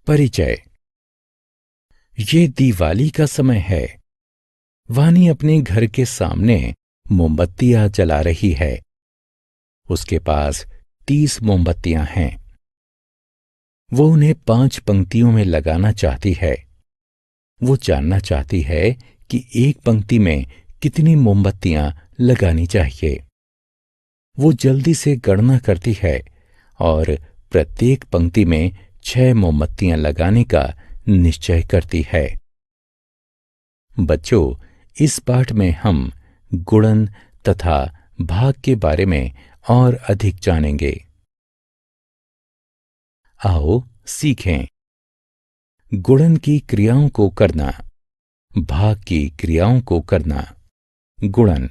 परिचय। ये दिवाली का समय है। वानी अपने घर के सामने मोमबत्तियां जला रही है। उसके पास 30 मोमबत्तियां हैं। वो उन्हें 5 पंक्तियों में लगाना चाहती है। वो जानना चाहती है कि एक पंक्ति में कितनी मोमबत्तियां लगानी चाहिए। वो जल्दी से गणना करती है और प्रत्येक पंक्ति में 6 मोमबत्तियां लगाने का निश्चय करती है। बच्चों, इस पाठ में हम गुणन तथा भाग के बारे में और अधिक जानेंगे। आओ सीखें। गुणन की क्रियाओं को करना, भाग की क्रियाओं को करना। गुणन।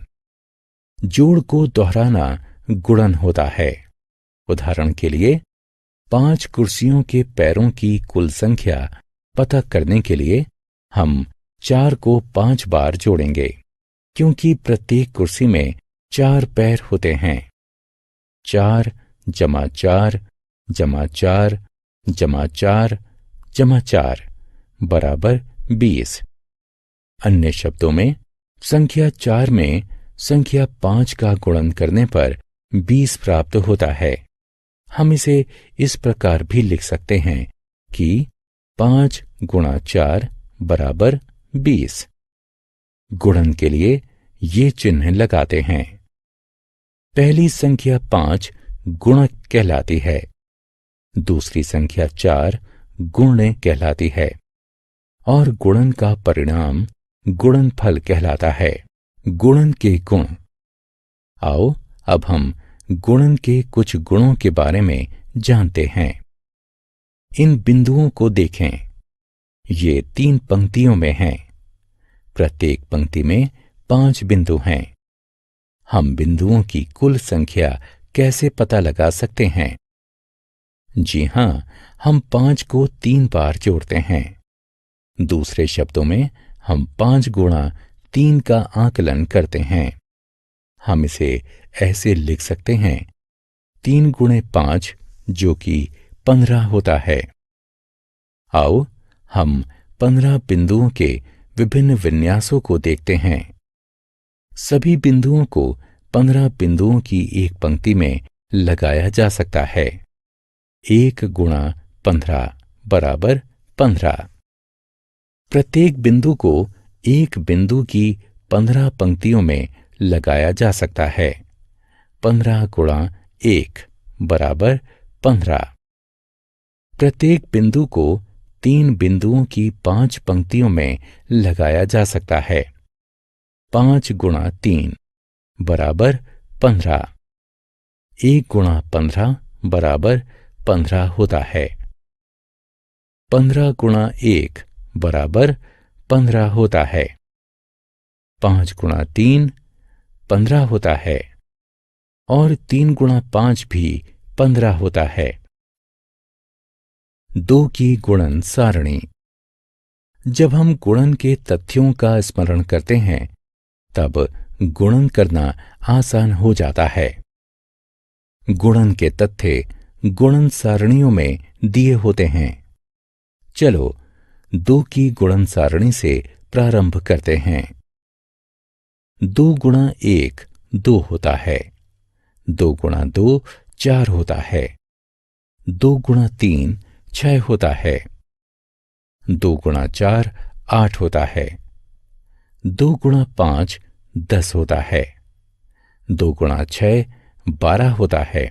जोड़ को दोहराना गुणन होता है। उदाहरण के लिए 5 कुर्सियों के पैरों की कुल संख्या पता करने के लिए हम 4 को 5 बार जोड़ेंगे, क्योंकि प्रत्येक कुर्सी में 4 पैर होते हैं। 4 जमा 4 जमा 4 जमा 4 जमा 4 बराबर 20। अन्य शब्दों में, संख्या 4 में संख्या 5 का गुणन करने पर 20 प्राप्त होता है। हम इसे इस प्रकार भी लिख सकते हैं कि 5 गुणा 4 बराबर 20। गुणन के लिए ये चिन्ह लगाते हैं। पहली संख्या 5 गुणक कहलाती है। दूसरी संख्या 4 गुण्य कहलाती है और गुणन का परिणाम गुणनफल कहलाता है। गुणन के गुण। आओ अब हम गुणन के कुछ गुणों के बारे में जानते हैं। इन बिंदुओं को देखें। ये 3 पंक्तियों में हैं। प्रत्येक पंक्ति में 5 बिंदु हैं। हम बिंदुओं की कुल संख्या कैसे पता लगा सकते हैं? जी हां, हम 5 को 3 बार जोड़ते हैं। दूसरे शब्दों में, हम 5 गुणा 3 का आकलन करते हैं। हम इसे ऐसे लिख सकते हैं: 3 गुणे 5 जो कि 15 होता है। आओ हम 15 बिंदुओं के विभिन्न विन्यासों को देखते हैं। सभी बिंदुओं को 15 बिंदुओं की एक पंक्ति में लगाया जा सकता है। 1 गुणा 15 बराबर 15। प्रत्येक बिंदु को एक बिंदु की 15 पंक्तियों में लगाया जा सकता है। 15 गुणा 1 बराबर 15। प्रत्येक बिंदु को 3 बिंदुओं की 5 पंक्तियों में लगाया जा सकता है। 5 गुणा 3 बराबर 15। 1 गुणा 15 बराबर 15 होता है। 15 गुणा 1 बराबर 15 होता है। 5 गुणा 3 15 होता है और 3 गुणा 5 भी 15 होता है। 2 की गुणन सारणी। जब हम गुणन के तथ्यों का स्मरण करते हैं, तब गुणन करना आसान हो जाता है। गुणन के तथ्य गुणन सारणियों में दिए होते हैं। चलो 2 की गुणन सारणी से प्रारंभ करते हैं। 2 गुणा 1 2 होता है। 2 गुणा 2 4 होता है। 2 गुणा 3 6 होता है। 2 गुणा 4 8 होता है। 2 गुणा 5 10 होता है। 2 गुणा 6 12 होता है।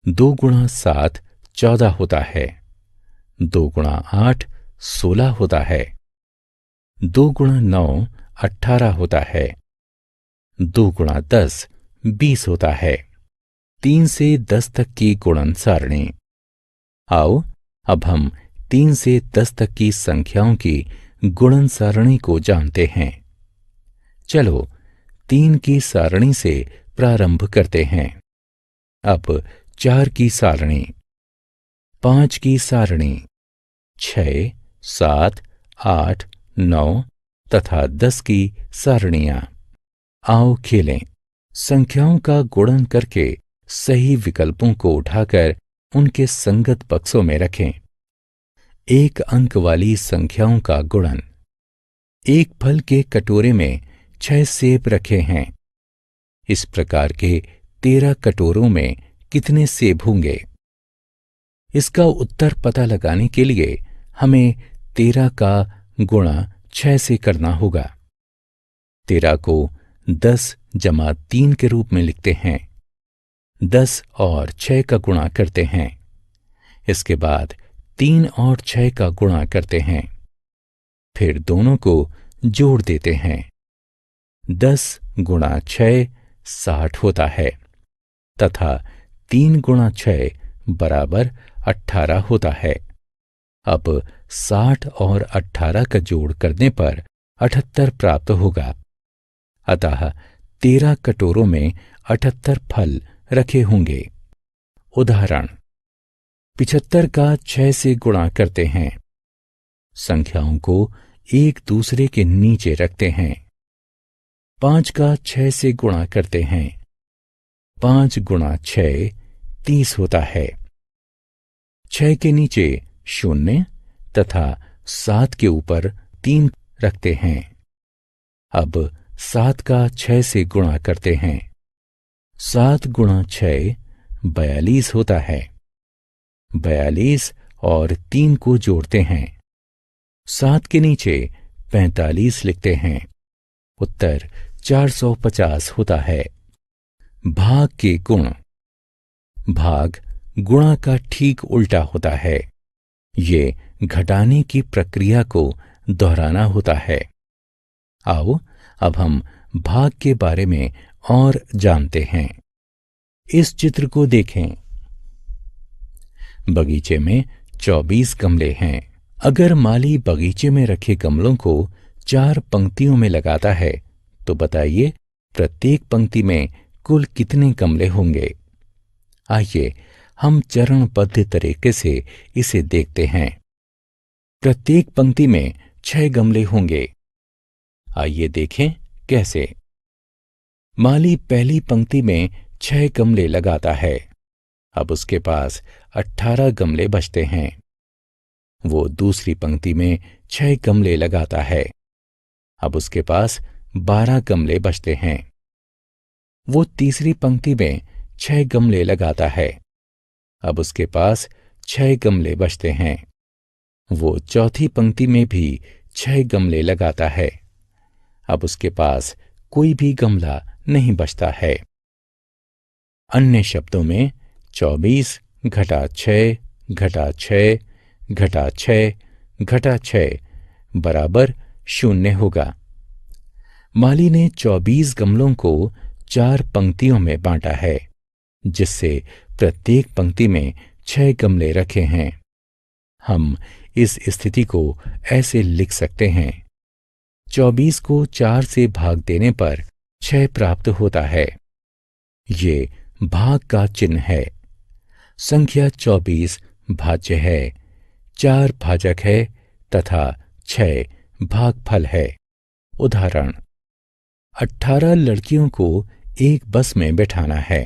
2 गुणा 7 14 होता है। 2 गुणा 8 16 होता है। 2 गुणा 9 18 होता है। 2 गुणा 10 20 होता है। 3 से 10 तक की गुणन सारणी। आओ अब हम 3 से 10 तक की संख्याओं की गुणन सारणी को जानते हैं। चलो 3 की सारणी से प्रारंभ करते हैं। अब 4 की सारणी, 5 की सारणी, 6 7 8 9 तथा 10 की सारणियां। आओ खेलें। संख्याओं का गुणन करके सही विकल्पों को उठाकर उनके संगत बक्सों में रखें। एक अंक वाली संख्याओं का गुणन। एक फल के कटोरे में 6 सेब रखे हैं। इस प्रकार के 13 कटोरों में कितने सेब होंगे? इसका उत्तर पता लगाने के लिए हमें 13 का गुणा 6 से करना होगा। 13 को 10 जमा 3 के रूप में लिखते हैं। 10 और 6 का गुणा करते हैं। इसके बाद 3 और 6 का गुणा करते हैं। फिर दोनों को जोड़ देते हैं। 10 गुणा 6 60 होता है तथा 3 गुणा 6 बराबर 18 होता है। अब 60 और 18 का जोड़ करने पर 78 प्राप्त होगा। अतः 13 कटोरों में 78 फल रखे होंगे। उदाहरण, 75 का 6 से गुणा करते हैं। संख्याओं को एक दूसरे के नीचे रखते हैं। 5 का 6 से गुणा करते हैं। 5 गुणा 6 30 होता है। 6 के नीचे 0 तथा 7 के ऊपर 3 रखते हैं। अब 7 का 6 से गुणा करते हैं। 7 गुणा 6 42 होता है। 42 और 3 को जोड़ते हैं। 7 के नीचे 45 लिखते हैं। उत्तर 450 होता है। भाग के गुण। भाग गुणा का ठीक उल्टा होता है। ये घटाने की प्रक्रिया को दोहराना होता है। आओ अब हम भाग के बारे में और जानते हैं। इस चित्र को देखें। बगीचे में 24 गमले हैं। अगर माली बगीचे में रखे गमलों को 4 पंक्तियों में लगाता है तो बताइए प्रत्येक पंक्ति में कुल कितने गमले होंगे? आइए हम चरणबद्ध तरीके से इसे देखते हैं। प्रत्येक पंक्ति में 6 गमले होंगे। आइए देखें कैसे। माली पहली पंक्ति में 6 गमले लगाता है। अब उसके पास 18 गमले बचते हैं। वो दूसरी पंक्ति में 6 गमले लगाता है। अब उसके पास 12 गमले बचते हैं। वो तीसरी पंक्ति में 6 गमले लगाता है। अब उसके पास 6 गमले बचते हैं। वो चौथी पंक्ति में भी 6 गमले लगाता है। अब उसके पास कोई भी गमला नहीं बचता है। अन्य शब्दों में 24 घटा 6 घटा 6 घटा 6 घटा 6 बराबर 0 होगा। माली ने 24 गमलों को 4 पंक्तियों में बांटा है, जिससे प्रत्येक पंक्ति में 6 गमले रखे हैं। हम इस स्थिति को ऐसे लिख सकते हैं। 24 को 4 से भाग देने पर 6 प्राप्त होता है। ये भाग का चिन्ह है। संख्या 24 भाज्य है, 4 भाजक है तथा 6 भागफल है। उदाहरण, 18 लड़कियों को एक बस में बैठाना है।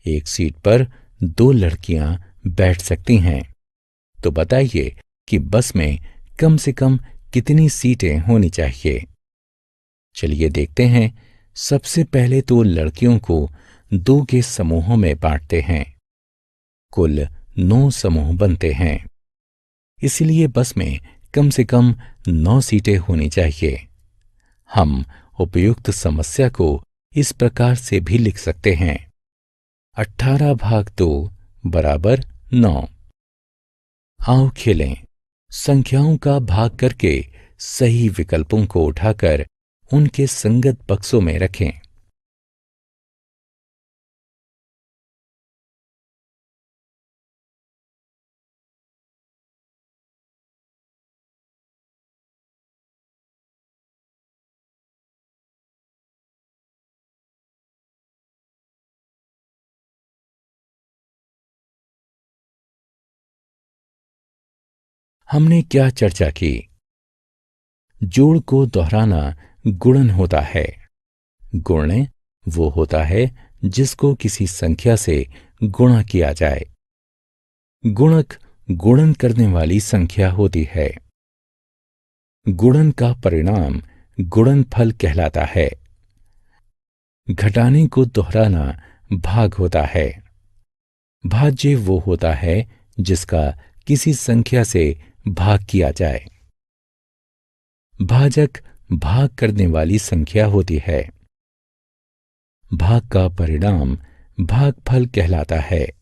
एक सीट पर 2 लड़कियां बैठ सकती हैं। तो बताइए कि बस में कम से कम कितनी सीटें होनी चाहिए? चलिए देखते हैं। सबसे पहले तो लड़कियों को 2 के समूहों में बांटते हैं। कुल 9 समूह बनते हैं। इसलिए बस में कम से कम 9 सीटें होनी चाहिए। हम उपयुक्त समस्या को इस प्रकार से भी लिख सकते हैं। 18 भाग 2 बराबर 9। आओ खेलें। संख्याओं का भाग करके सही विकल्पों को उठाकर उनके संगत बक्सों में रखें। हमने क्या चर्चा की? जोड़ को दोहराना गुणन होता है। गुणन वो होता है जिसको किसी संख्या से गुणा किया जाए। गुणक गुणन करने वाली संख्या होती है। गुणन का परिणाम गुणनफल कहलाता है। घटाने को दोहराना भाग होता है। भाज्य वो होता है जिसका किसी संख्या से भाग किया जाए। भाजक भाग करने वाली संख्या होती है। भाग का परिणाम भागफल कहलाता है।